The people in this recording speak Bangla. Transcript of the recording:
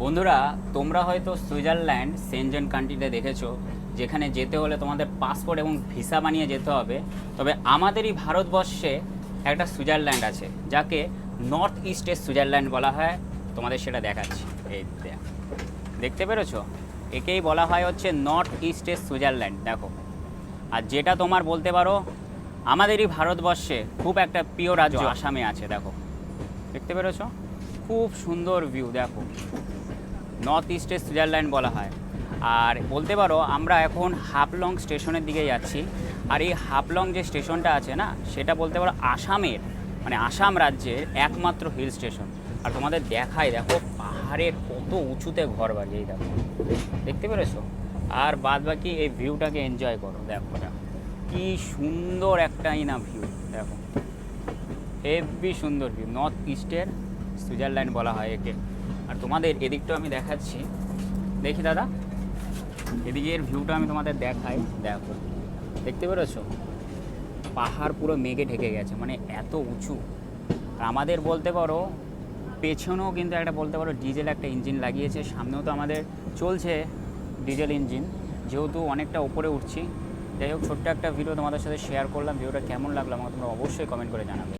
বন্ধুরা, তোমরা হয়তো সুইজারল্যান্ড সেনজেন কান্ট্রিতে দেখেছো, যেখানে যেতে হলে তোমাদের পাসপোর্ট এবং ভিসা বানিয়ে যেতে হবে। তবে আমাদেরই ভারতবর্ষে একটা সুইজারল্যান্ড আছে, যাকে নর্থ ইস্টের সুইজারল্যান্ড বলা হয়। তোমাদের সেটা দেখাচ্ছি। এই দেখতে পেরেছো? একেই বলা হয় হচ্ছে নর্থ ইস্টের সুইজারল্যান্ড। দেখো, আর যেটা তোমার বলতে পারো আমাদেরই ভারতবর্ষে খুব একটা প্রিয় রাজ্য আসামে আছে। দেখো, দেখতে পেরেছো? খুব সুন্দর ভিউ। দেখো, নর্থ ইস্টের সুইজারল্যান্ড বলা হয়। আর বলতে পারো আমরা এখন হাফলং স্টেশনের দিকে যাচ্ছি। আর এই হাফলং যে স্টেশনটা আছে না, সেটা বলতে পারো আসামের, মানে আসাম রাজ্যের একমাত্র হিল স্টেশন। আর তোমাদের দেখায়, দেখো পাহাড়ের কত উঁচুতে ঘর বাড়ি। এই দেখো, দেখতে পেরেছো? আর বাদ বাকি এই ভিউটাকে এনজয় করো। দেখো কি সুন্দর একটাই না ভিউ। দেখো, হেভি সুন্দর ভিউ। নর্থ ইস্টের সুইজারল্যান্ড বলা হয় একে। আর তোমাদের এদিকটা আমি দেখাচ্ছি। দেখি দাদা, এদিকের ভিউটা আমি তোমাদের দেখাই। দেখো, দেখতে পেরেছো? পাহাড় পুরো মেঘে ঢেকে গেছে, মানে এত উঁচু। আর আমাদের বলতে পারো পেছনেও কিন্তু একটা বলতে পারো ডিজেল একটা ইঞ্জিন লাগিয়েছে, সামনেও তো আমাদের চলছে ডিজেল ইঞ্জিন, যেহেতু অনেকটা ওপরে উঠছি। যাই হোক, ছোট্ট একটা ভিডিও তোমাদের সাথে শেয়ার করলাম। ভিডিওটা কেমন লাগলো আমাকে তোমরা অবশ্যই কমেন্ট করে জানাবে।